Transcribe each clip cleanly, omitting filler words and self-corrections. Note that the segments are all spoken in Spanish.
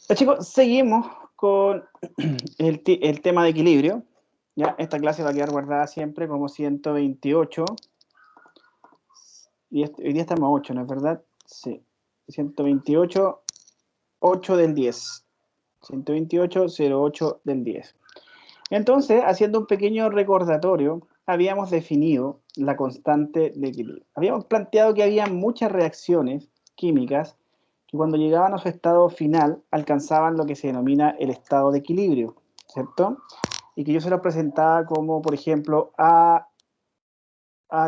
Ya, chicos, seguimos con el tema de equilibrio. ¿Ya? Esta clase va a quedar guardada siempre como 128. Y hoy día estamos a 8, ¿no es verdad? Sí. 128, 8 del 10. 128, 08 del 10. Entonces, haciendo un pequeño recordatorio, habíamos definido la constante de equilibrio. Habíamos planteado que había muchas reacciones químicas que cuando llegaban a su estado final alcanzaban lo que se denomina el estado de equilibrio, ¿cierto? Y que yo se los presentaba como, por ejemplo, A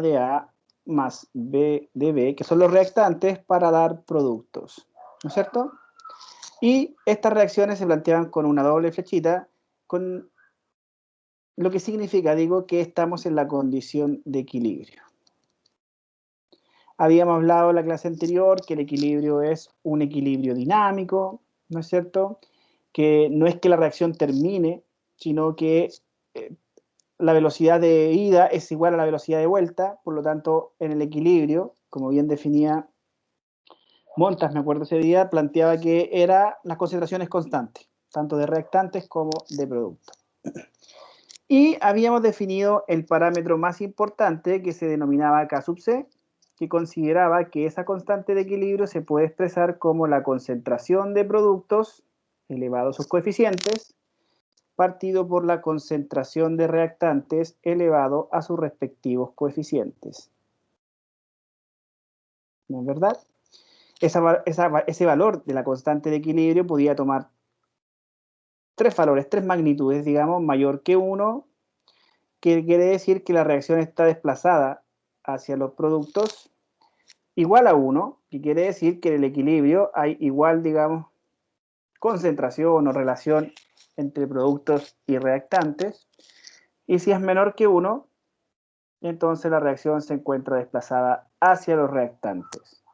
de A más B de B, que son los reactantes para dar productos, ¿no es cierto? Y estas reacciones se planteaban con una doble flechita, con lo que significa, digo, que estamos en la condición de equilibrio. Habíamos hablado en la clase anterior que el equilibrio es un equilibrio dinámico, ¿no es cierto? Que no es que la reacción termine, sino que la velocidad de ida es igual a la velocidad de vuelta, por lo tanto, en el equilibrio, como bien definía Montas, me acuerdo ese día, planteaba que era las concentraciones constantes, tanto de reactantes como de productos. Y habíamos definido el parámetro más importante que se denominaba K sub C, que consideraba que esa constante de equilibrio se puede expresar como la concentración de productos elevado a sus coeficientes, partido por la concentración de reactantes elevado a sus respectivos coeficientes. ¿No es verdad? Ese valor de la constante de equilibrio podía tomar tres valores, tres magnitudes, digamos, mayor que 1, que quiere decir que la reacción está desplazada hacia los productos, igual a 1, que quiere decir que en el equilibrio hay igual, digamos, concentración o relación entre productos y reactantes, y si es menor que 1, entonces la reacción se encuentra desplazada hacia los reactantes.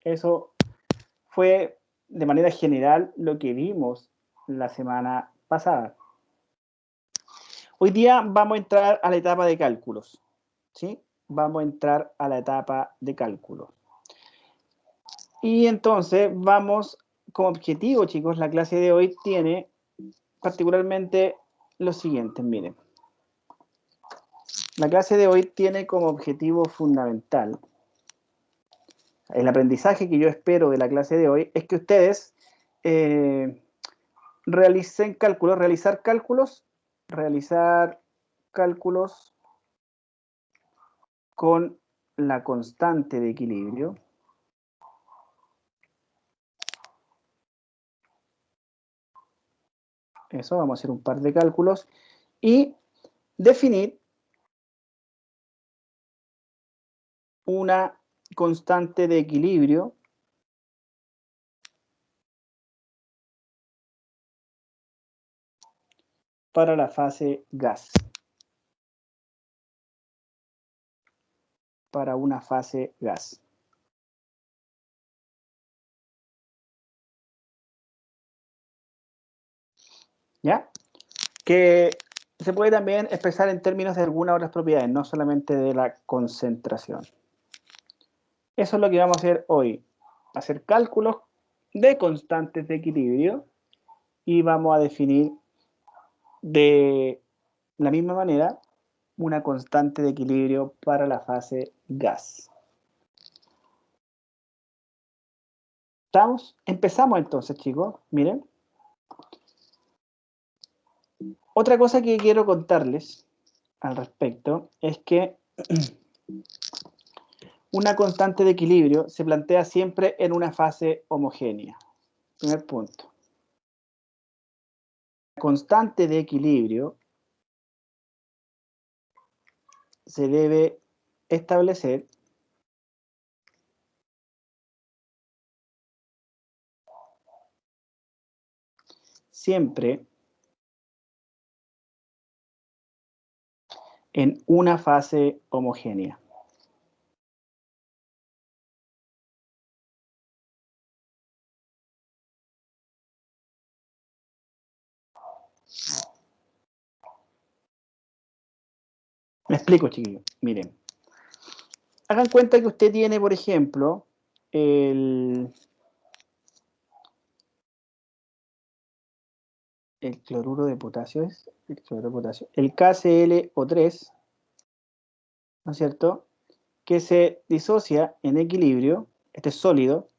Eso fue de manera general lo que vimos la semana pasada. Hoy día vamos a entrar a la etapa de cálculos, ¿sí? Vamos a entrar a la etapa de cálculos. Y entonces vamos, como objetivo, chicos, la clase de hoy tiene particularmente lo siguiente, miren. La clase de hoy tiene como objetivo fundamental, el aprendizaje que yo espero de la clase de hoy, es que ustedes realizar cálculos con la constante de equilibrio. Eso, vamos a hacer un par de cálculos y definir una constante de equilibrio para la fase gas. Para una fase gas. ¿Ya? Que se puede también expresar en términos de algunas otras propiedades, no solamente de la concentración. Eso es lo que vamos a hacer hoy. Hacer cálculos de constantes de equilibrio y vamos a definir de la misma manera una constante de equilibrio para la fase gas. ¿Estamos? Empezamos entonces, chicos. Miren. Otra cosa que quiero contarles al respecto es que una constante de equilibrio se plantea siempre en una fase homogénea. Primer punto. La constante de equilibrio se debe establecer siempre en una fase homogénea. Me explico, chiquillos. Miren. Hagan cuenta que usted tiene, por ejemplo, el cloruro de potasio es el cloruro de potasio. El KClO3, ¿no es cierto? Que se disocia en equilibrio, este es sólido,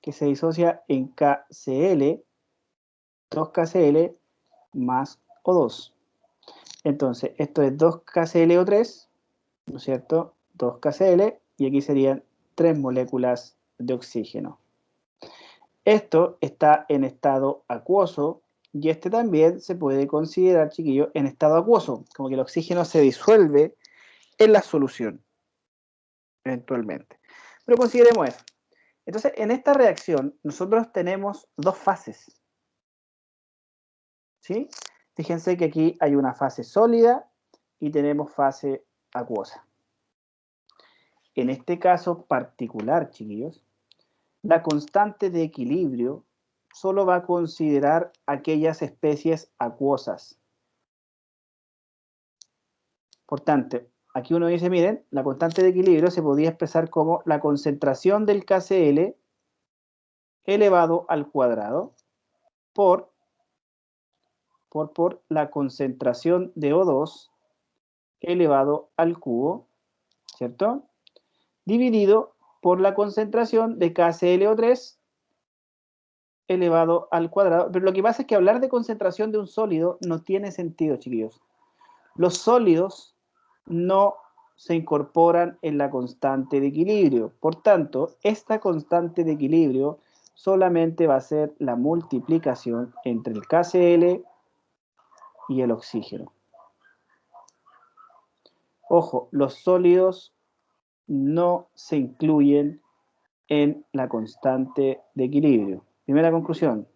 que se disocia en KCl, 2KCl más O2. Entonces, esto es 2KClO3, ¿no es cierto? 2KCl, y aquí serían 3 moléculas de oxígeno. Esto está en estado acuoso, y este también se puede considerar, chiquillos, en estado acuoso, como que el oxígeno se disuelve en la solución, eventualmente. Pero consideremos eso. Entonces, en esta reacción, nosotros tenemos dos fases, ¿sí? Fíjense que aquí hay una fase sólida y tenemos fase acuosa. En este caso particular, chiquillos, la constante de equilibrio solo va a considerar aquellas especies acuosas. Por tanto, aquí uno dice, miren, la constante de equilibrio se podría expresar como la concentración del KCl elevado al cuadrado por la concentración de O2 elevado al cubo, ¿cierto? Dividido por la concentración de KClO3 elevado al cuadrado. Pero lo que pasa es que hablar de concentración de un sólido no tiene sentido, chiquillos. Los sólidos no se incorporan en la constante de equilibrio. Por tanto, esta constante de equilibrio solamente va a ser la multiplicación entre el KCl y el oxígeno. Ojo, los sólidos no se incluyen en la constante de equilibrio. Primera conclusión,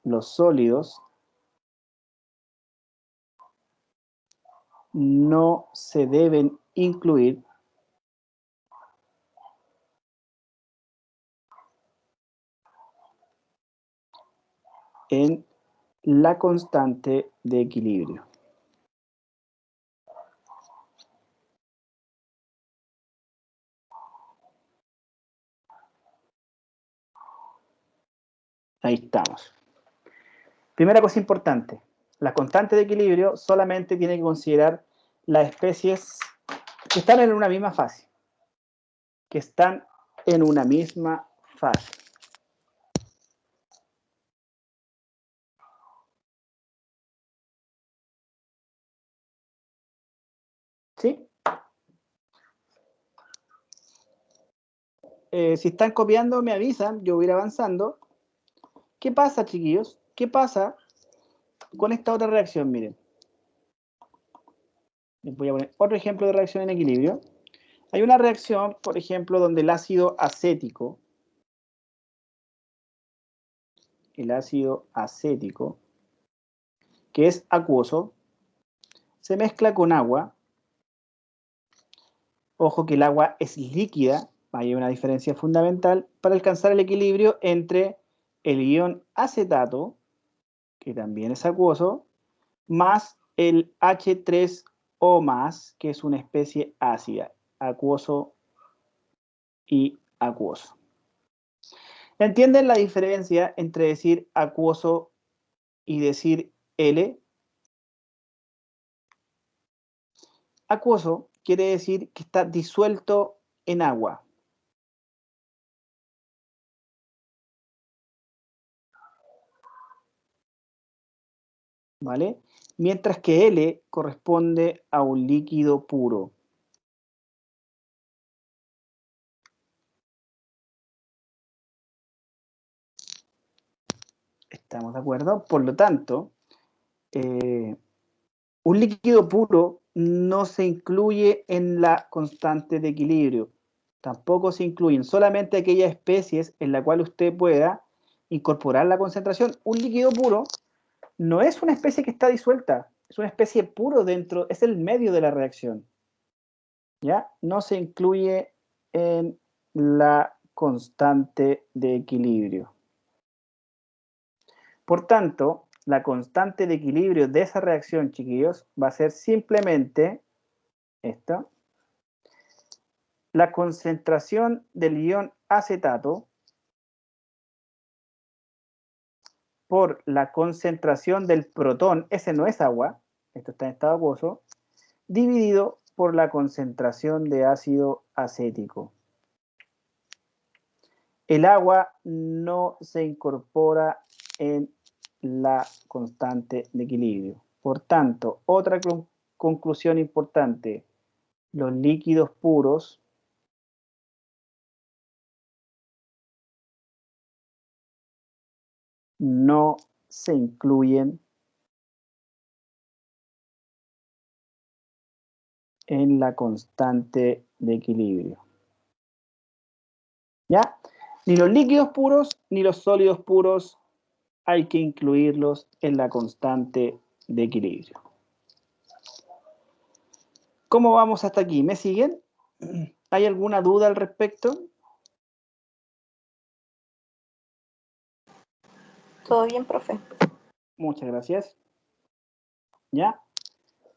los sólidos no se deben incluir en la constante de equilibrio. Ahí estamos. Primera cosa importante, la constante de equilibrio solamente tiene que considerar las especies que están en una misma fase. Que están en una misma fase. ¿Sí? Si están copiando, me avisan, yo voy a ir avanzando. ¿Qué pasa, chiquillos? ¿Qué pasa con esta otra reacción? Miren. Les voy a poner otro ejemplo de reacción en equilibrio. Hay una reacción, por ejemplo, donde el ácido acético, que es acuoso, se mezcla con agua. Ojo que el agua es líquida, hay una diferencia fundamental, para alcanzar el equilibrio entre el ion acetato, que también es acuoso, más el H3O+, que es una especie ácida, acuoso y acuoso. ¿Entienden la diferencia entre decir acuoso y decir L? Acuoso quiere decir que está disuelto en agua. ¿Vale? Mientras que L corresponde a un líquido puro. ¿Estamos de acuerdo? Por lo tanto, un líquido puro no se incluye en la constante de equilibrio. Tampoco se incluyen solamente aquellas especies en las cuales usted pueda incorporar la concentración. Un líquido puro no es una especie que está disuelta, es una especie puro dentro, es el medio de la reacción. ¿Ya? No se incluye en la constante de equilibrio. Por tanto, la constante de equilibrio de esa reacción, chiquillos, va a ser simplemente esto. La concentración del ion acetato por la concentración del protón, ese no es agua, esto está en estado acuoso, dividido por la concentración de ácido acético. El agua no se incorpora en la constante de equilibrio. Por tanto, otra conclusión importante, los líquidos puros no se incluyen en la constante de equilibrio. ¿Ya? Ni los líquidos puros ni los sólidos puros hay que incluirlos en la constante de equilibrio. ¿Cómo vamos hasta aquí? ¿Me siguen? ¿Hay alguna duda al respecto? Todo bien, profe. Muchas gracias. ¿Ya?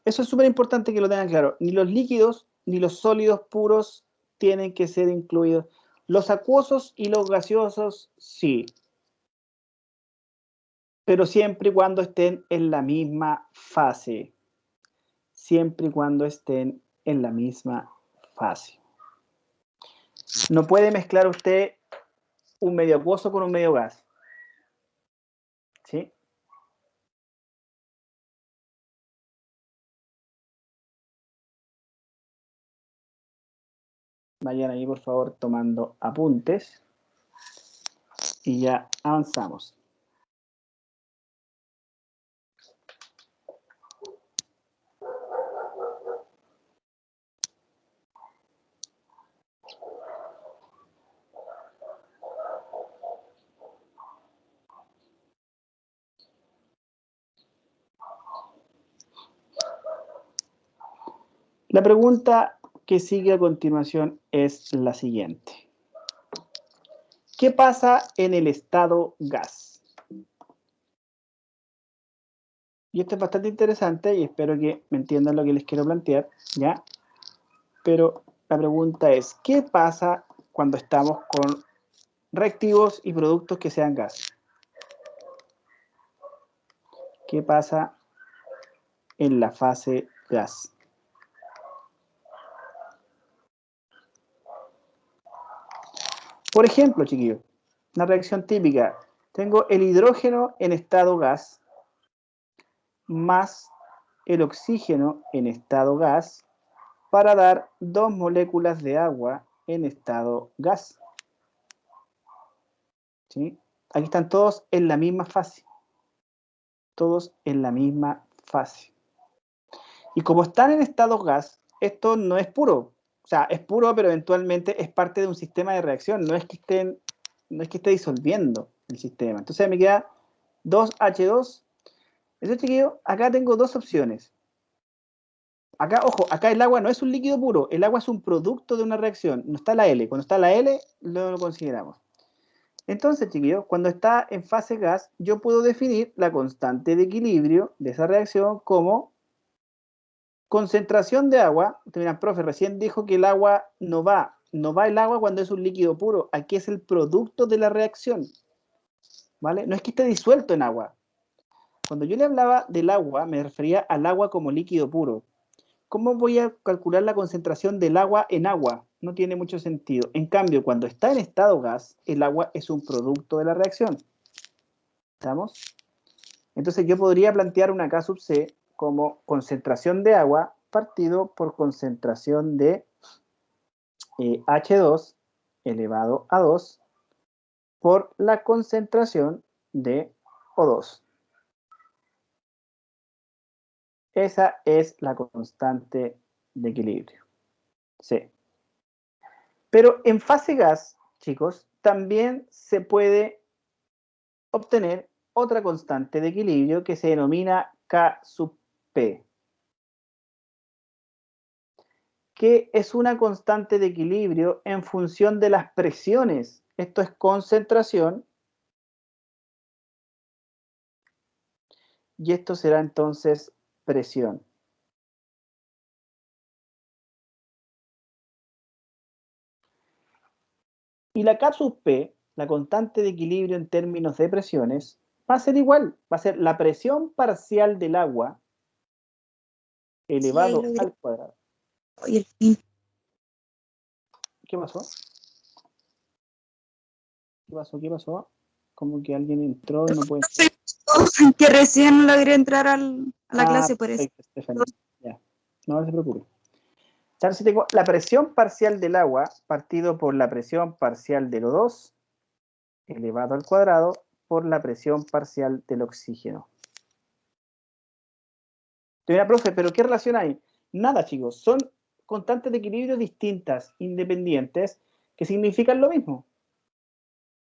Eso es súper importante que lo tengan claro. Ni los líquidos ni los sólidos puros tienen que ser incluidos. Los acuosos y los gaseosos, sí. Pero siempre y cuando estén en la misma fase. Siempre y cuando estén en la misma fase. No puede mezclar usted un medio acuoso con un medio gas. ¿Sí? Vayan ahí, por favor, tomando apuntes. Y ya avanzamos. La pregunta que sigue a continuación es la siguiente. ¿Qué pasa en el estado gas? Y esto es bastante interesante y espero que me entiendan lo que les quiero plantear, ¿ya? Pero la pregunta es, ¿qué pasa cuando estamos con reactivos y productos que sean gas? ¿Qué pasa en la fase gas? Por ejemplo, chiquillos, una reacción típica. Tengo el hidrógeno en estado gas más el oxígeno en estado gas para dar 2 moléculas de agua en estado gas. ¿Sí? Aquí están todos en la misma fase. Todos en la misma fase. Y como están en estado gas, esto no es puro. O sea, es puro, pero eventualmente es parte de un sistema de reacción. No es que esté disolviendo el sistema. Entonces me queda 2H2. Entonces, chiquillos, acá tengo dos opciones. Acá, ojo, acá el agua no es un líquido puro, el agua es un producto de una reacción, no está la L. Cuando está la L, lo consideramos. Entonces, chiquillos, cuando está en fase gas, yo puedo definir la constante de equilibrio de esa reacción como concentración de agua. Usted mira, profe, recién dijo que el agua no va el agua cuando es un líquido puro, aquí es el producto de la reacción, ¿vale? No es que esté disuelto en agua. Cuando yo le hablaba del agua, me refería al agua como líquido puro. ¿Cómo voy a calcular la concentración del agua en agua? No tiene mucho sentido. En cambio, cuando está en estado gas, el agua es un producto de la reacción. ¿Estamos? Entonces yo podría plantear una K sub C como concentración de agua partido por concentración de H2 elevado a 2 por la concentración de O2. Esa es la constante de equilibrio. C. Pero en fase gas, chicos, también se puede obtener otra constante de equilibrio que se denomina K sub P, que es una constante de equilibrio en función de las presiones. Esto es concentración y esto será entonces presión. Y la K sub P, la constante de equilibrio en términos de presiones, Va a ser igual, va a ser la presión parcial del agua elevado al cuadrado. Y el fin. ¿Qué pasó? ¿Qué pasó? Como que alguien entró y no puede entrar. Que recién logré entrar a la clase, por eso. Perfecto, Stephanie. Ya. No se preocupe. Entonces tengo la presión parcial del agua partido por la presión parcial del O2 elevado al cuadrado por la presión parcial del oxígeno. Mira, profe, ¿pero qué relación hay? Nada, chicos. Son constantes de equilibrio distintas, independientes, que significan lo mismo.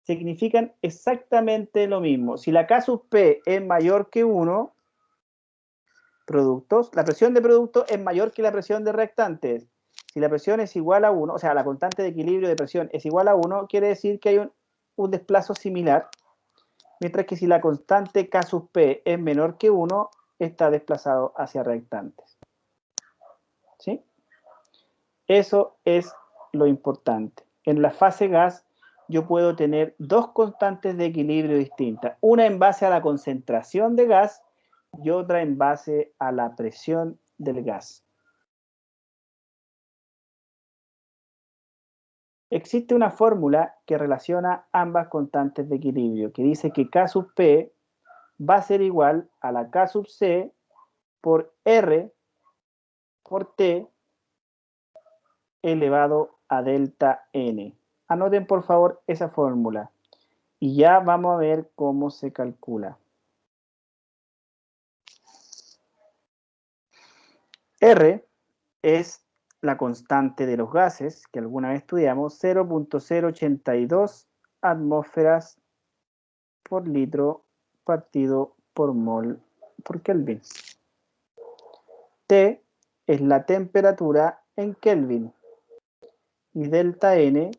Significan exactamente lo mismo. Si la K sub P es mayor que 1, productos, la presión de producto es mayor que la presión de reactantes. Si la presión es igual a 1, o sea, la constante de equilibrio de presión es igual a 1, quiere decir que hay un desplazo similar, mientras que si la constante K sub P es menor que 1, está desplazado hacia reactantes. ¿Sí? Eso es lo importante. En la fase gas yo puedo tener dos constantes de equilibrio distintas, una en base a la concentración de gas y otra en base a la presión del gas. Existe una fórmula que relaciona ambas constantes de equilibrio, que dice que K sub P va a ser igual a la K sub C por R por T elevado a delta N. Anoten por favor esa fórmula y ya vamos a ver cómo se calcula. R es la constante de los gases que alguna vez estudiamos, 0.082 atmósferas por litro partido por mol por Kelvin. T es la temperatura en Kelvin y delta N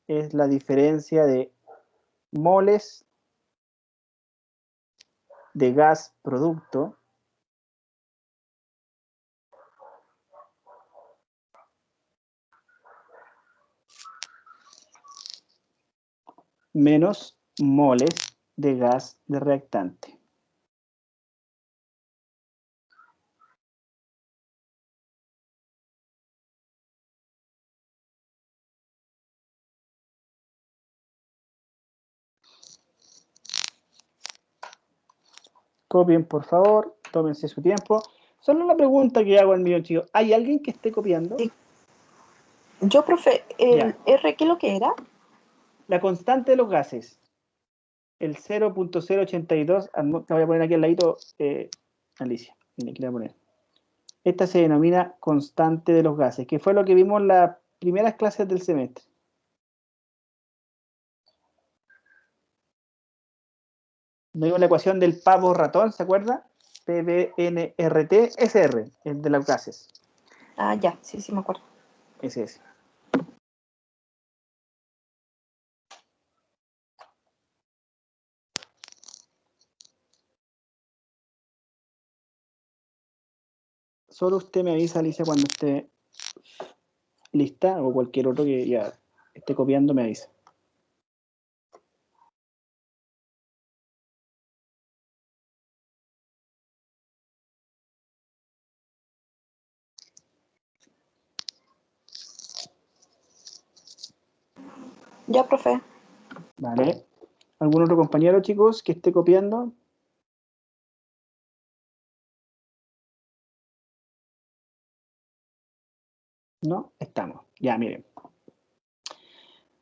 es la diferencia de moles de gas producto menos moles de gas de reactante. Copien, por favor, tómense su tiempo. Solo una pregunta que hago al mío, chicos. ¿Hay alguien que esté copiando? Sí. Yo, profe, Ya. R, ¿qué es lo que era? La constante de los gases. El 0.082, te voy a poner aquí al ladito, Alicia. Mira, aquí le voy a poner. Esta se denomina constante de los gases, que fue lo que vimos en las primeras clases del semestre. Vimos la ecuación del pavo ratón, ¿se acuerda? PBNRT, SR, el de los gases. Ah, ya, sí, me acuerdo. Ese es. Solo usted me avisa, Alicia, cuando esté lista, o cualquier otro que ya esté copiando me avisa. Ya, profe. Vale. ¿Algún otro compañero, chicos, que esté copiando? No, estamos. Ya, miren.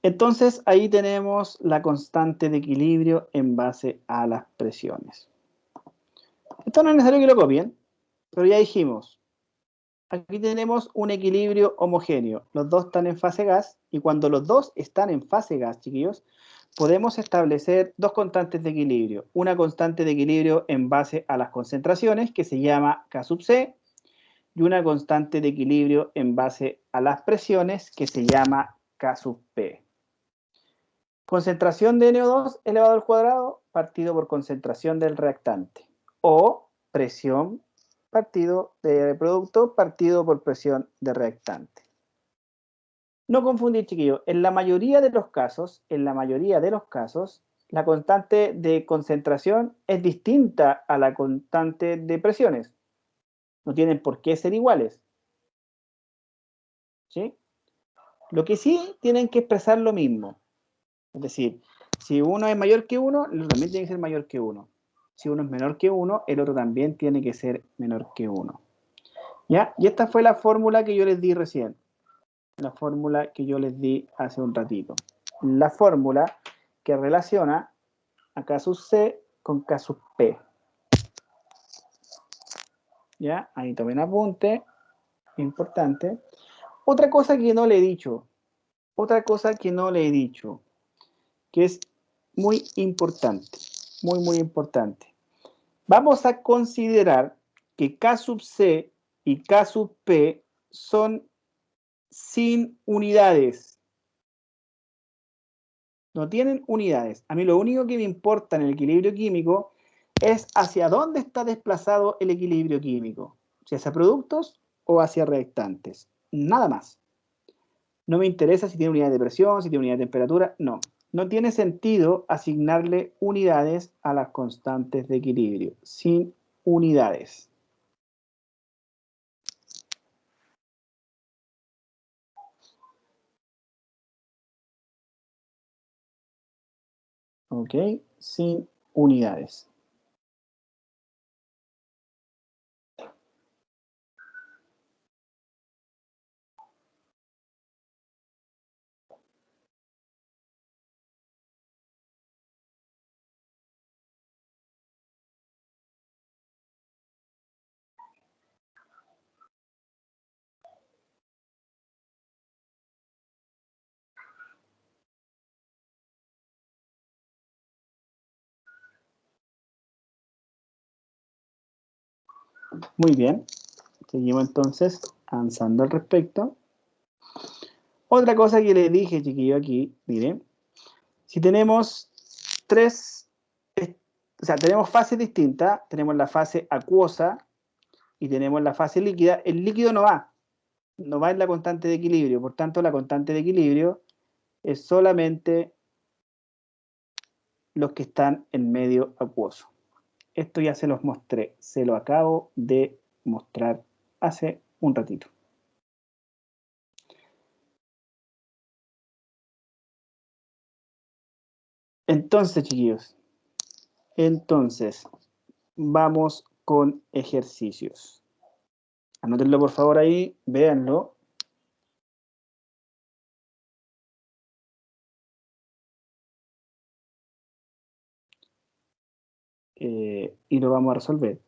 Entonces, ahí tenemos la constante de equilibrio en base a las presiones. Esto no es necesario que lo copien, pero ya dijimos, aquí tenemos un equilibrio homogéneo. Los dos están en fase gas, y cuando los dos están en fase gas, chiquillos, podemos establecer dos constantes de equilibrio. Una constante de equilibrio en base a las concentraciones, que se llama K sub C, y una constante de equilibrio en base a las presiones, que se llama K sub P. Concentración de NO2 elevado al cuadrado partido por concentración del reactante. O presión partido de producto partido por presión de reactante. No confundir, chiquillos. En la mayoría de los casos, la constante de concentración es distinta a la constante de presiones. No tienen por qué ser iguales. ¿Sí? Lo que sí tienen que expresar lo mismo. Es decir, si uno es mayor que uno, el otro también tiene que ser mayor que uno. Si uno es menor que uno, el otro también tiene que ser menor que uno. ¿Ya? Y esta fue la fórmula que yo les di recién. La fórmula que yo les di hace un ratito. La fórmula que relaciona a K sub C con K sub P. ¿Ya? Ahí tomen apunte. Importante. Otra cosa que no le he dicho. Otra cosa que no le he dicho. Que es muy importante. Muy, muy importante. Vamos a considerar que K sub C y K sub P son sin unidades. No tienen unidades. A mí lo único que me importa en el equilibrio químico es hacia dónde está desplazado el equilibrio químico. Si hacia productos o hacia reactantes. Nada más. No me interesa si tiene unidad de presión, si tiene unidad de temperatura. No. No tiene sentido asignarle unidades a las constantes de equilibrio. Sin unidades. ¿Ok? Sin unidades. Muy bien. Seguimos entonces avanzando al respecto. Otra cosa que les dije, chiquillo, aquí, miren. Si tenemos tenemos fases distintas, tenemos la fase acuosa y tenemos la fase líquida. El líquido no va en la constante de equilibrio, por tanto la constante de equilibrio es solamente los que están en medio acuoso. Esto ya se los mostré, se lo acabo de mostrar hace un ratito. Entonces, chiquillos, vamos con ejercicios. Anótenlo por favor ahí, véanlo. Y lo vamos a resolver.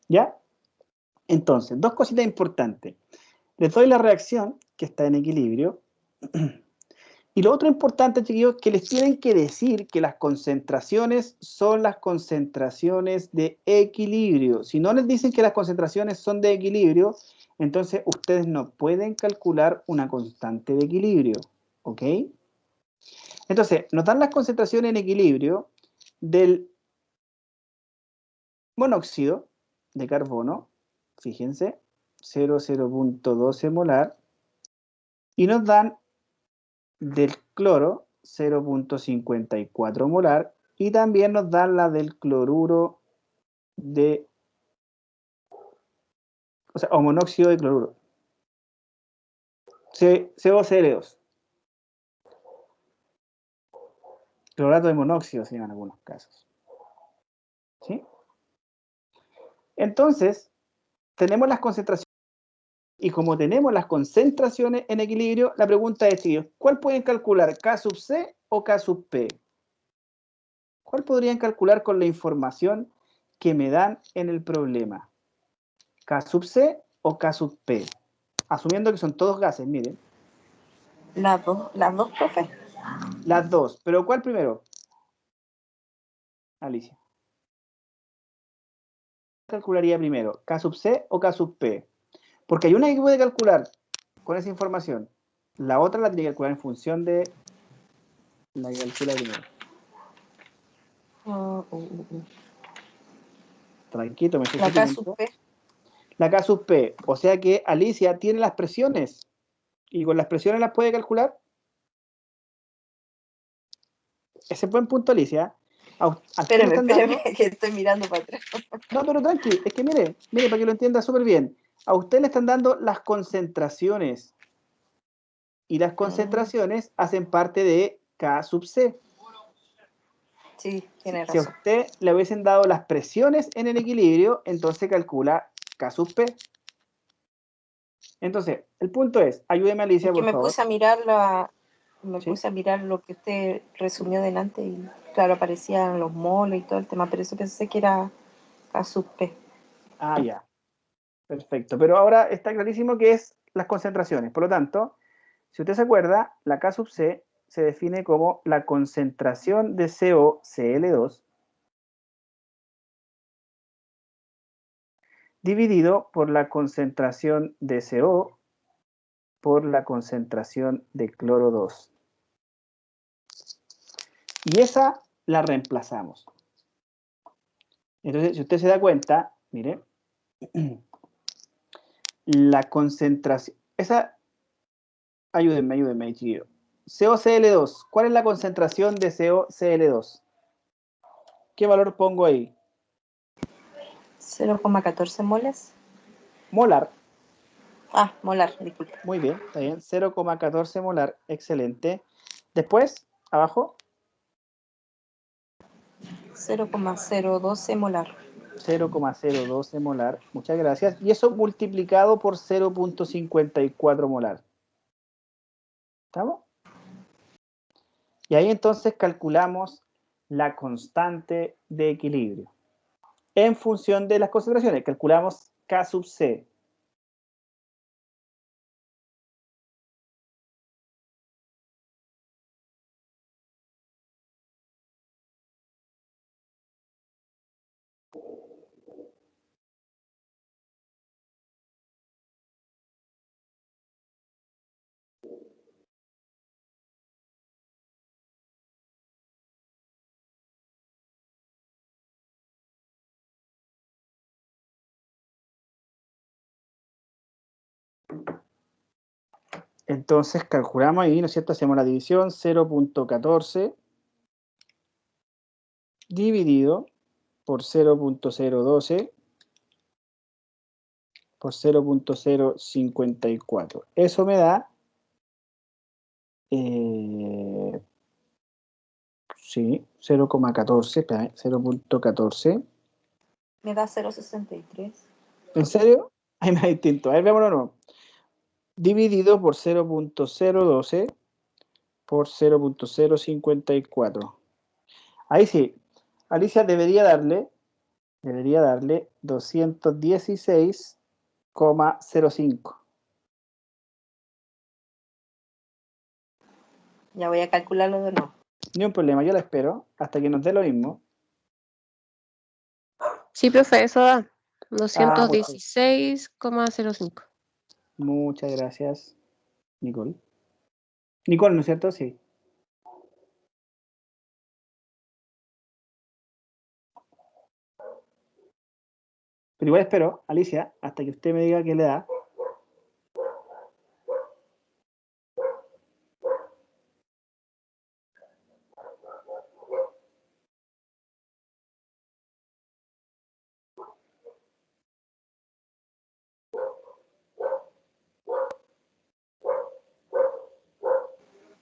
¿Ya? Entonces, dos cositas importantes. Les doy la reacción, que está en equilibrio. Y lo otro importante, chiquillos, que les tienen que decir que las concentraciones son las concentraciones de equilibrio. Si no les dicen que las concentraciones son de equilibrio, entonces ustedes no pueden calcular una constante de equilibrio. ¿Ok? Entonces, nos dan las concentraciones en equilibrio del monóxido de carbono, fíjense, 0,12 molar, y nos dan del cloro 0,54 molar, y también nos dan la del cloruro de, o monóxido de cloruro, COCl2, clorato de monóxido se llama en algunos casos. ¿Sí? Entonces, tenemos las concentraciones. Y como tenemos las concentraciones en equilibrio, la pregunta es, chicos, ¿cuál pueden calcular, K sub C o K sub P? ¿Cuál podrían calcular con la información que me dan en el problema? ¿K sub C o K sub P? Asumiendo que son todos gases, miren. Las dos, profe. Las dos, pero ¿cuál primero? Alicia. calcularía primero? ¿K sub C o K sub P? Porque hay una que puede calcular con esa información. La otra la tiene que calcular en función de la que calcula primero. Tranquilo, me estoy La K explicando. sub P. La K sub P. O sea que Alicia tiene las presiones. Y con las presiones las puede calcular. Ese buen punto, Alicia. Espérame, que estoy mirando para atrás. No, pero tranqui, es que mire, para que lo entienda súper bien. A usted le están dando las concentraciones. Y las concentraciones hacen parte de K sub C. Sí, tiene Si a razón. usted le hubiesen dado las presiones en el equilibrio, entonces calcula K sub P. Entonces, el punto es, ayúdeme Alicia, Es que por favor. puse a mirar ¿Sí? puse a mirar lo que usted resumió delante y claro, aparecían los moles y todo el tema, pero eso pensé que era K sub P. Ah, ya. Perfecto. Pero ahora está clarísimo que es las concentraciones. Por lo tanto, si usted se acuerda, la K sub C se define como la concentración de CoCl2 dividido por la concentración de CO por la concentración de cloro 2. Y esa la reemplazamos. Entonces, si usted se da cuenta, mire, la concentración, esa, ayúdenme, chiquillo. CoCl2, ¿cuál es la concentración de CoCl2? ¿Qué valor pongo ahí? 0,14 moles. Molar. Ah, molar, disculpe. Muy bien, está bien. 0,14 molar, excelente. Después, abajo. 0,012 molar. 0,012 molar, muchas gracias. Y eso multiplicado por 0,54 molar. ¿Estamos? Y ahí entonces calculamos la constante de equilibrio. En función de las concentraciones, calculamos K sub C. Entonces calculamos ahí, ¿no es cierto? Hacemos la división, 0,14 dividido por 0,012 por 0,054. Eso me da, sí, 0,14, 0,14. Me da 0,63. ¿En serio? Ahí me da distinto. A ver, veámoslo de nuevo. Dividido por 0,012 por 0,054. Ahí sí, Alicia debería darle 216,05. Ya voy a calcularlo de nuevo. Ni un problema, yo la espero hasta que nos dé lo mismo. Sí, profe, eso da Ah, perfecto. 216,05. Muchas gracias, Nicole. Nicole, ¿no es cierto? Sí. Pero igual espero, Alicia, hasta que usted me diga qué le da.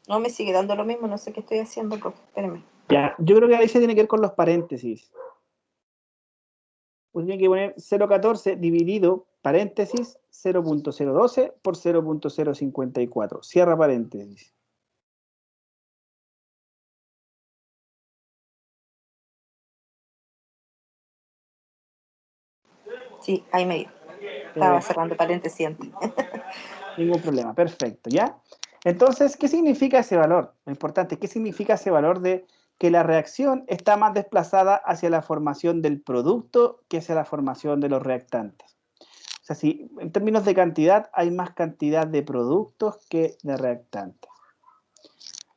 No me sigue dando lo mismo, no sé qué estoy haciendo, profe. Espérame. Ya, yo creo que Alicia tiene que ver con los paréntesis. Usted tiene que poner 0,14 dividido, paréntesis, 0,012 por 0,054. Cierra paréntesis. Sí, ahí me dio. Estaba cerrando paréntesis antes. Ningún problema, perfecto, ¿ya? Entonces, ¿qué significa ese valor? Lo importante, ¿qué significa ese valor de que la reacción está más desplazada hacia la formación del producto que hacia la formación de los reactantes. O sea, si en términos de cantidad hay más cantidad de productos que de reactantes.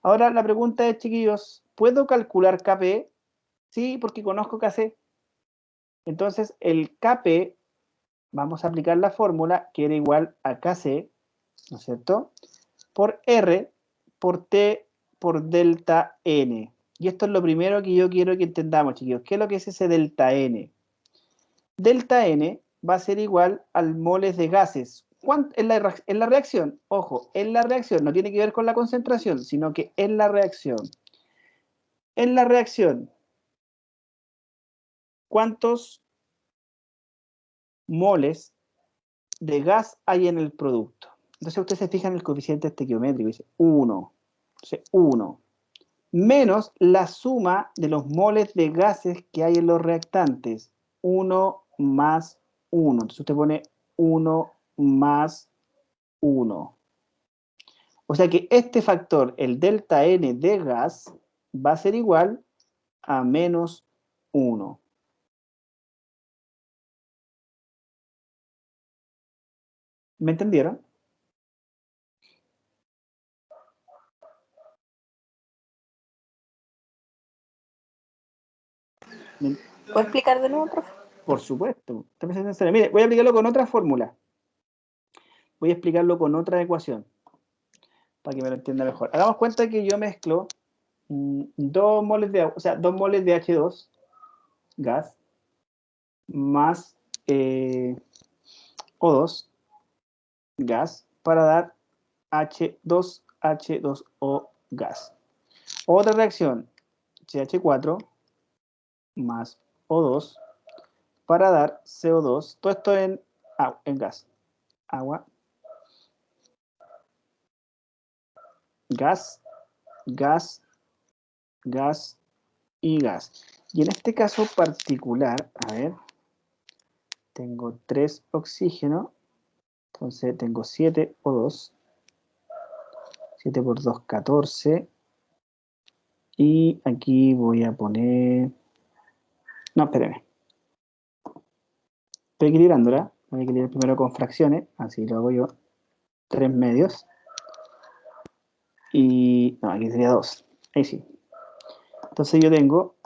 Ahora la pregunta es, chiquillos, ¿puedo calcular Kp? Sí, porque conozco Kc. Entonces el Kp, vamos a aplicar la fórmula que era igual a Kc, ¿no es cierto? Por R por T por delta N. Y esto es lo primero que yo quiero que entendamos, chiquillos. ¿Qué es lo que es ese delta N? Delta N va a ser igual al moles de gases. En la reacción, ojo, en la reacción, no tiene que ver con la concentración, sino que en la reacción. En la reacción, ¿cuántos moles de gas hay en el producto? Entonces usted se fija en el coeficiente estequiométrico, dice 1. Entonces 1 menos la suma de los moles de gases que hay en los reactantes. 1 más 1. Entonces usted pone 1 más 1. O sea que este factor, el delta N de gas, va a ser igual a menos 1. ¿Me entendieron? ¿Puedo explicar de nuevo, profe? Por supuesto. Mire, voy a aplicarlo con otra fórmula. Voy a explicarlo con otra ecuación, para que me lo entienda mejor. Hagamos cuenta que yo mezclo 2 moles de agua, o sea, 2 moles de H2, gas, más O2, gas, para dar H2O gas. Otra reacción, CH4 más O2 para dar CO2. Todo esto en gas. Agua, gas, gas, gas y gas. Y en este caso particular, a ver, tengo 3 oxígenos, entonces tengo 7 O2, 7 por 2, 14, y aquí voy a poner, no, espérenme, estoy equilibrándola, voy a equilibrar primero con fracciones, así lo hago yo, 3 medios, y, no, aquí sería 2, ahí sí. Entonces yo tengo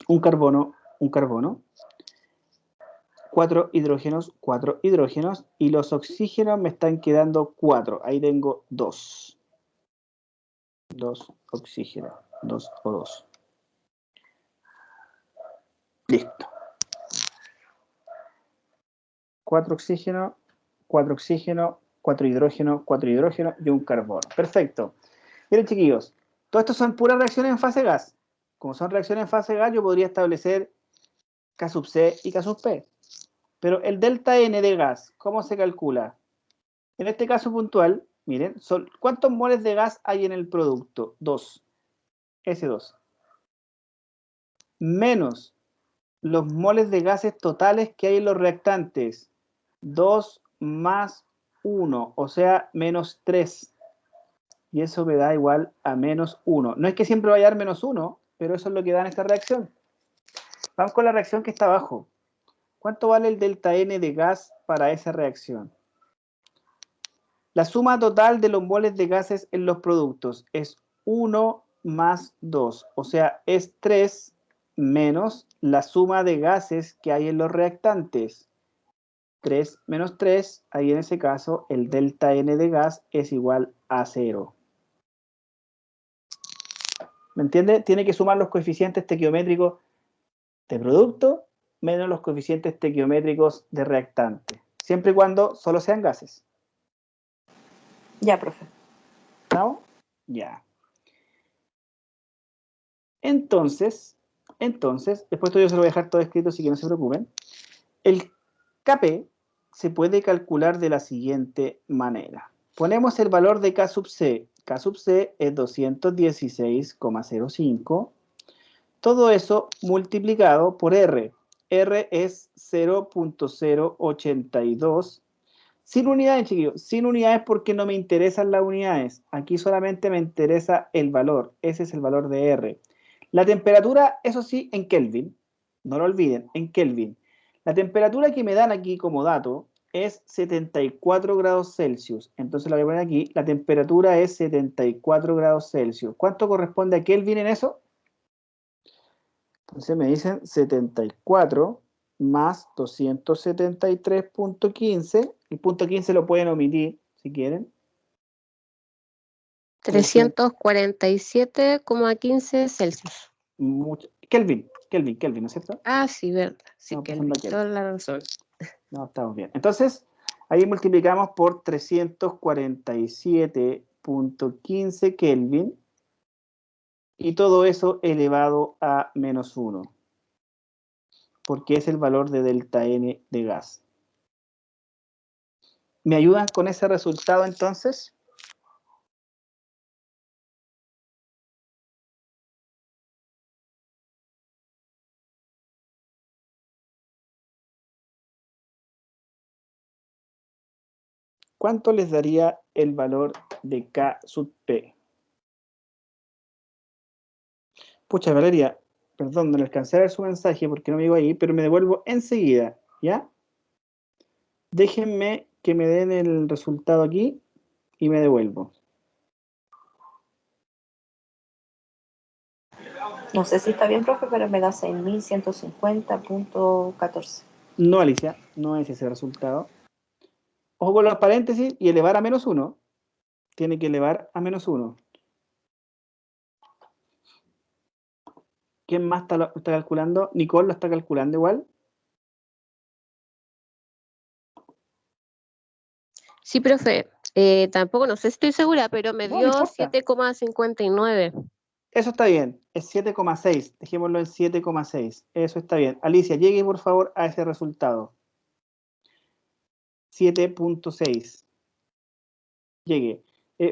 un carbono, 4 hidrógenos, y los oxígenos me están quedando 4. Ahí tengo 2. 2 oxígenos, 2 O2. Listo. 4 oxígenos, 4 oxígenos, 4 hidrógenos y un carbono. Perfecto. Miren, chiquillos, todo esto son puras reacciones en fase gas. Como son reacciones en fase gas, yo podría establecer K sub C y K sub P. Pero el delta N de gas, ¿cómo se calcula? En este caso puntual, miren, ¿cuántos moles de gas hay en el producto? 2. S2. Menos los moles de gases totales que hay en los reactantes. 2 más 1, o sea, menos 3. Y eso me da igual a menos 1. No es que siempre vaya a dar menos 1, pero eso es lo que da en esta reacción. Vamos con la reacción que está abajo. ¿Cuánto vale el delta N de gas para esa reacción? La suma total de los moles de gases en los productos es 1 más 2, o sea, es 3 menos la suma de gases que hay en los reactantes. 3 menos 3, ahí en ese caso el delta N de gas es igual a 0. ¿Me entiende? Tiene que sumar los coeficientes estequiométricos de producto menos los coeficientes estequiométricos de reactante, siempre y cuando solo sean gases. Ya, profe. ¿No? Ya. Entonces, después yo se lo voy a dejar todo escrito, así que no se preocupen. El Kp se puede calcular de la siguiente manera. Ponemos el valor de K sub C. K sub C es 216,05. Todo eso multiplicado por R. R es 0.082. Sin unidades, chiquillos. Sin unidades porque no me interesan las unidades. Aquí solamente me interesa el valor. Ese es el valor de R. La temperatura, eso sí, en Kelvin. No lo olviden, en Kelvin. La temperatura que me dan aquí como dato es 74 grados Celsius. Entonces la voy a poner aquí. La temperatura es 74 grados Celsius. ¿Cuánto corresponde a Kelvin en eso? Entonces me dicen 74 más 273.15. El punto 15 lo pueden omitir si quieren. 347,15 Celsius. Kelvin, ¿no es cierto? Ah, sí, verdad. Sí, Estamos que pasando a Kelvin. toda la razón. No, estamos bien. Entonces, ahí multiplicamos por 347.15 Kelvin y todo eso elevado a menos 1, porque es el valor de delta N de gas. ¿Me ayudan con ese resultado entonces? ¿Cuánto les daría el valor de K sub P? Pucha, Valeria, perdón, no le alcancé a ver su mensaje porque no me llegó ahí, pero me devuelvo enseguida, ¿ya? Déjenme que me den el resultado aquí y me devuelvo. No sé si está bien, profe, pero me da 6.150.14. No, Alicia, no es ese resultado. Ojo con los paréntesis y elevar a menos 1. Tiene que elevar a menos 1. ¿Quién más está calculando? ¿Nicole lo está calculando igual? Sí, profe. Tampoco, no sé si estoy segura, pero me No dio importa. 7,59. Eso está bien. Es 7,6. Dejémoslo en 7,6. Eso está bien. Alicia, llegue por favor a ese resultado. 7.6. Llegue.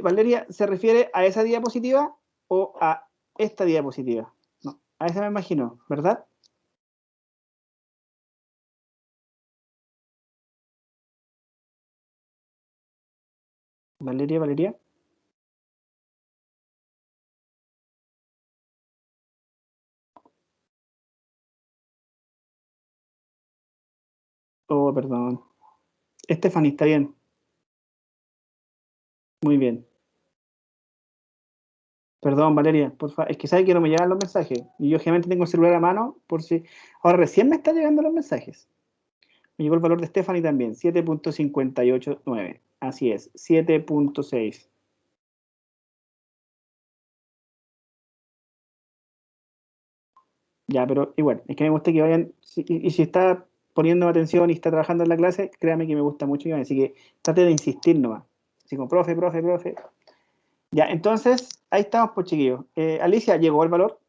Valeria, ¿se refiere a esa diapositiva o a esta diapositiva? No, a esa me imagino, ¿verdad? Valeria. Oh, perdón. Stephanie, está bien. Muy bien. Perdón, Valeria, por favor. Es que sabe que no me llegan los mensajes. Y yo generalmente tengo el celular a mano por si... Ahora recién me están llegando los mensajes. Me llegó el valor de Stephanie también, 7.589. Así es, 7.6. Ya, pero igual, es que me gusta que vayan... Y si está poniendo atención y está trabajando en la clase, créame que me gusta mucho, Iván. Así que trate de insistir nomás. Así como, profe. Ya, entonces, ahí estamos, pues, chiquillos. Alicia, ¿llegó el valor?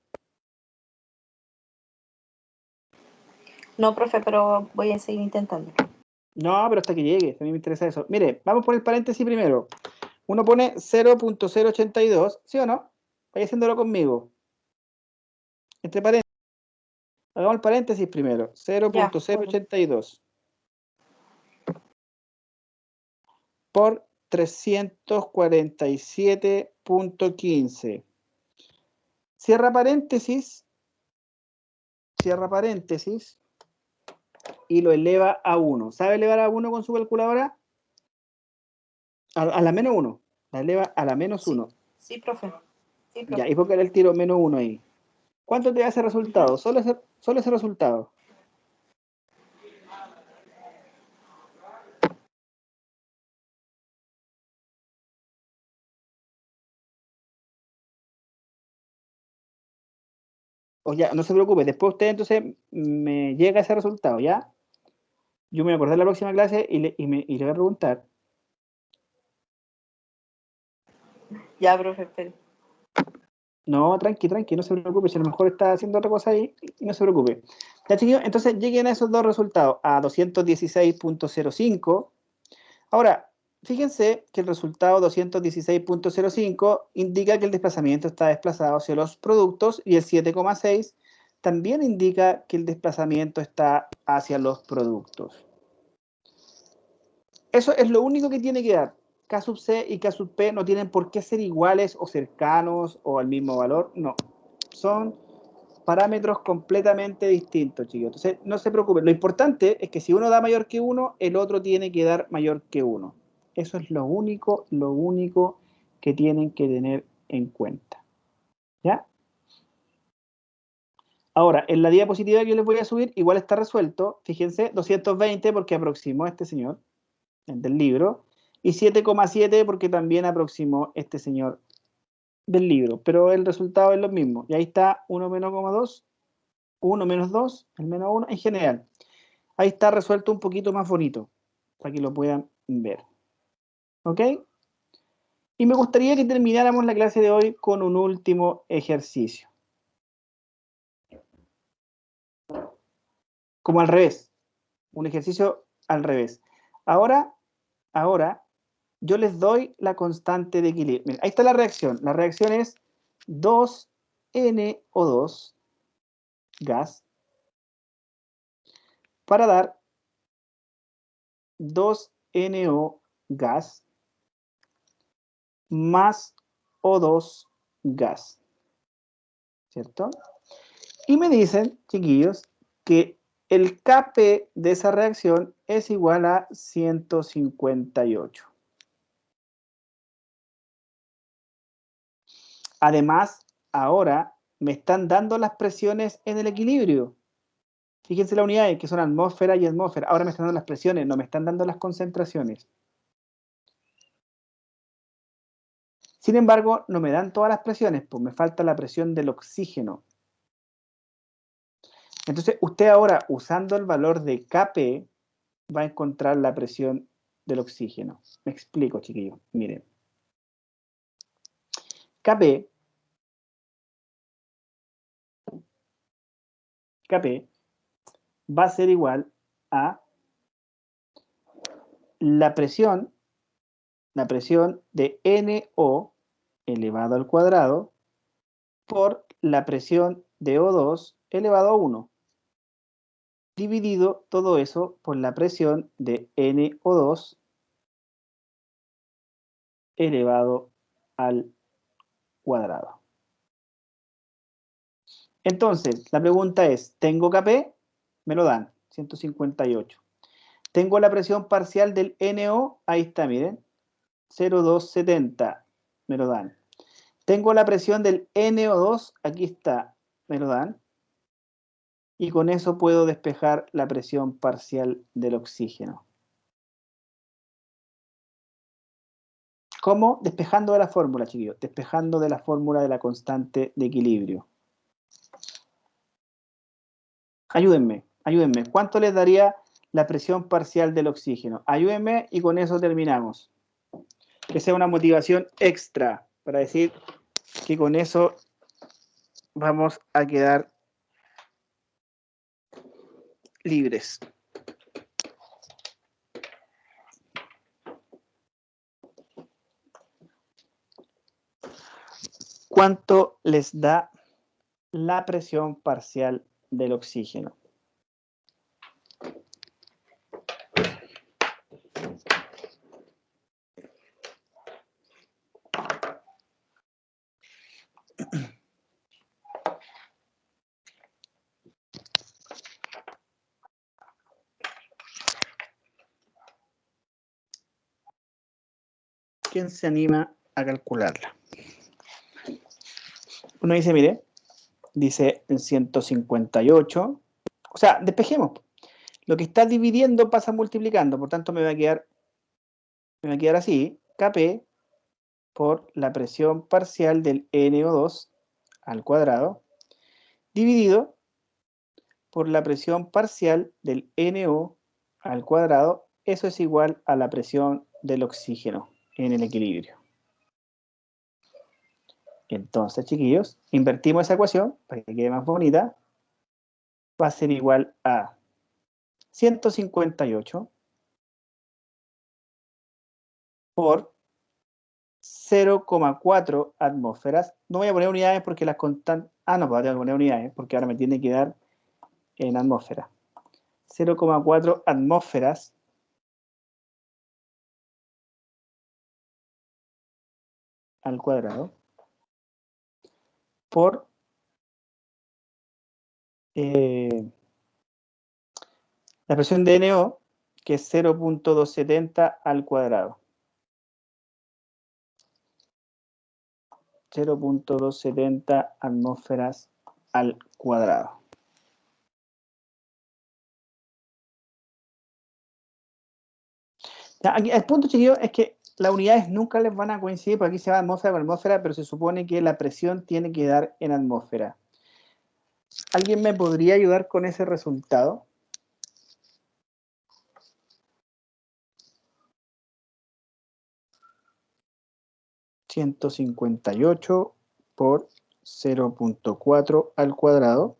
No, profe, pero voy a seguir intentando. No, pero hasta que llegue, a mí me interesa eso. Mire, vamos por el paréntesis primero. Uno pone 0.082, ¿sí o no? Vaya haciéndolo conmigo. Entre paréntesis. Hagamos el paréntesis primero. 0.082 por 347.15. Cierra paréntesis y lo eleva a 1. ¿Sabe elevar a 1 con su calculadora? A la menos 1. La eleva a la menos 1. Sí, profe. Sí, profe. Ya, y póngale el tiro menos 1 ahí. ¿Cuánto te da ese resultado? Solo ese resultado. O ya, no se preocupe, después usted entonces me llega ese resultado, ¿ya? Yo me voy a acordar la próxima clase y le voy a preguntar. Ya, profe, espere. No, tranqui, no se preocupe, si a lo mejor está haciendo otra cosa ahí, y no se preocupe. Ya, chiquillos, entonces lleguen a esos dos resultados, a 216.05. Ahora, fíjense que el resultado 216.05 indica que el desplazamiento está desplazado hacia los productos y el 7,6 también indica que el desplazamiento está hacia los productos. Eso es lo único que tiene que dar. K sub C y K sub P no tienen por qué ser iguales o cercanos o al mismo valor. No. Son parámetros completamente distintos, chicos. Entonces, no se preocupen. Lo importante es que si uno da mayor que 1, el otro tiene que dar mayor que 1. Eso es lo único que tienen que tener en cuenta. ¿Ya? Ahora, en la diapositiva que yo les voy a subir, igual está resuelto. Fíjense, 220 porque aproximó a este señor, el del libro, y 7,7 porque también aproximó este señor del libro. Pero el resultado es lo mismo. Y ahí está 1 menos 2, 1 menos 2, el menos 1 en general. Ahí está resuelto un poquito más bonito, para que lo puedan ver. ¿Ok? Y me gustaría que termináramos la clase de hoy con un último ejercicio. Como al revés. Un ejercicio al revés. Ahora, yo les doy la constante de equilibrio. Miren, ahí está la reacción. La reacción es 2NO2 gas para dar 2NO gas más O2 gas. ¿Cierto? Y me dicen, chiquillos, que el Kp de esa reacción es igual a 158. Además, ahora me están dando las presiones en el equilibrio. Fíjense la unidad que son atmósfera y atmósfera. Ahora me están dando las presiones, no me están dando las concentraciones. Sin embargo, no me dan todas las presiones, pues me falta la presión del oxígeno. Entonces, usted ahora, usando el valor de Kp, va a encontrar la presión del oxígeno. Me explico, chiquillos. Miren. Kp va a ser igual a la presión de NO elevado al cuadrado por la presión de O2 elevado a 1, dividido todo eso por la presión de NO2 elevado al cuadrado. Entonces, la pregunta es, ¿tengo Kp? Me lo dan, 158. Tengo la presión parcial del NO, ahí está, miren, 0,270, me lo dan. Tengo la presión del NO2, aquí está, me lo dan. Y con eso puedo despejar la presión parcial del oxígeno. ¿Cómo? Despejando de la fórmula, chiquillos. Despejando de la fórmula de la constante de equilibrio. Ayúdenme. ¿Cuánto les daría la presión parcial del oxígeno? Ayúdenme y con eso terminamos. Que sea una motivación extra para decir que con eso vamos a quedar libres. ¿Cuánto les da la presión parcial del oxígeno? ¿Quién se anima a calcularla? Uno dice, mire, dice en 158, o sea, despejemos. Lo que está dividiendo pasa multiplicando, por tanto me va a quedar así, Kp por la presión parcial del NO2 al cuadrado, dividido por la presión parcial del NO al cuadrado, eso es igual a la presión del oxígeno en el equilibrio. Entonces, chiquillos, invertimos esa ecuación para que quede más bonita. Va a ser igual a 158 por 0,4 atmósferas. No voy a poner unidades porque las constantes... Ah, no, voy a poner unidades porque ahora me tiene que dar en atmósfera. 0,4 atmósferas al cuadrado por la presión de NO, que es 0.270 al cuadrado. 0.270 atmósferas al cuadrado. Ya, aquí, el punto, chiquillos, es que las unidades nunca les van a coincidir, porque aquí se va atmósfera con atmósfera, pero se supone que la presión tiene que dar en atmósfera. ¿Alguien me podría ayudar con ese resultado? ...158 por 0.4 al cuadrado.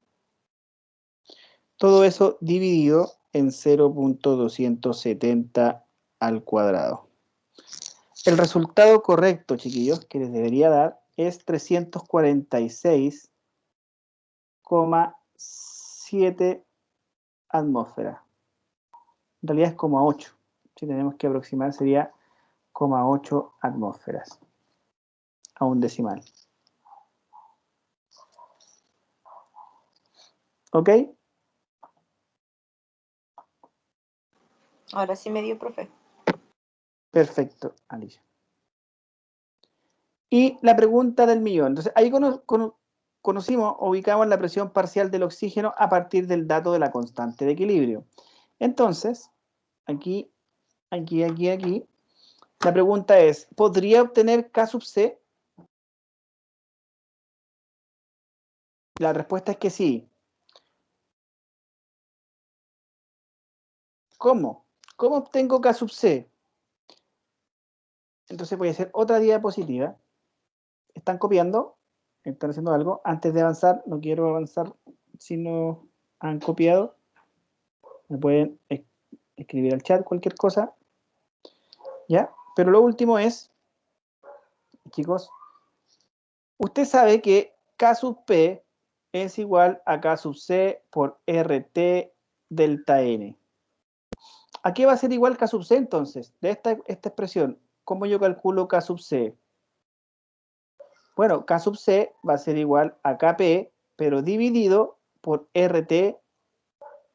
Todo eso dividido en 0.270 al cuadrado. El resultado correcto, chiquillos, que les debería dar es 346,7 atmósferas. En realidad es 0,8. Si tenemos que aproximar sería 0,8 atmósferas a un decimal. ¿Ok? Ahora sí me dio, profe. Perfecto, Alicia. Y la pregunta del millón. Entonces, ahí conocimos, ubicamos la presión parcial del oxígeno a partir del dato de la constante de equilibrio. Entonces, aquí, la pregunta es, ¿podría obtener K sub C? La respuesta es que sí. ¿Cómo? ¿Cómo obtengo K sub C? Entonces voy a hacer otra diapositiva. ¿Están copiando? ¿Están haciendo algo? Antes de avanzar, no quiero avanzar si no han copiado. Me pueden escribir al chat cualquier cosa. ¿Ya? Pero lo último es, chicos, usted sabe que K sub P es igual a K sub C por RT delta N. ¿A qué va a ser igual K sub C entonces? De esta expresión, ¿cómo yo calculo K sub C? Bueno, K sub C va a ser igual a Kp, pero dividido por RT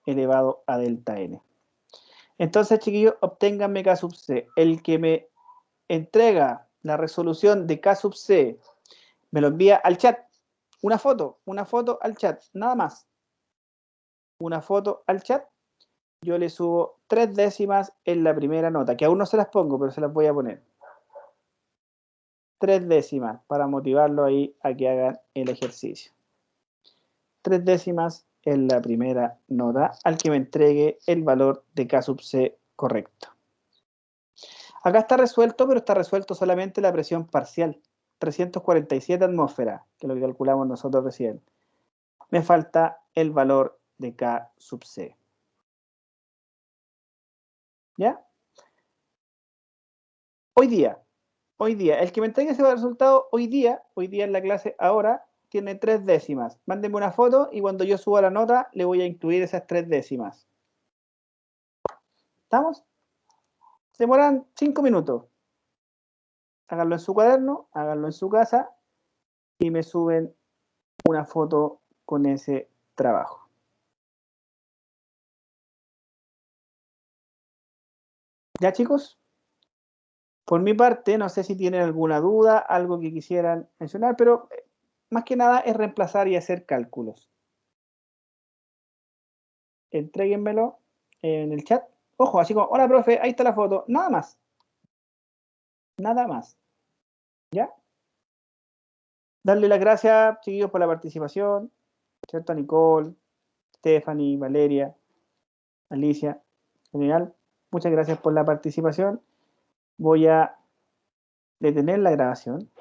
elevado a delta N. Entonces, chiquillos, obténganme K sub C. El que me entrega la resolución de K sub C me lo envía al chat. Una foto al chat, nada más. Una foto al chat. Yo le subo 3 décimas en la primera nota, que aún no se las pongo, pero se las voy a poner. 3 décimas para motivarlo ahí a que hagan el ejercicio. 3 décimas en la primera nota al que me entregue el valor de K sub C correcto. Acá está resuelto, pero está resuelto solamente la presión parcial. 347 atmósferas, que es lo que calculamos nosotros recién. Me falta el valor de K sub C. ¿Ya? Hoy día, el que me entregue ese resultado hoy día en la clase ahora, tiene 3 décimas. Mándenme una foto y cuando yo suba la nota le voy a incluir esas 3 décimas. ¿Estamos? Se demoran 5 minutos. Háganlo en su cuaderno, háganlo en su casa y me suben una foto con ese trabajo. ¿Ya, chicos? Por mi parte, no sé si tienen alguna duda, algo que quisieran mencionar, pero más que nada es reemplazar y hacer cálculos. Entréguenmelo en el chat. Ojo, así como, hola, profe, ahí está la foto. Nada más. Nada más. ¿Ya? Darle las gracias, chiquillos, por la participación. ¿Cierto? A Nicole, Stephanie, Valeria, Alicia, general. Muchas gracias por la participación. Voy a detener la grabación.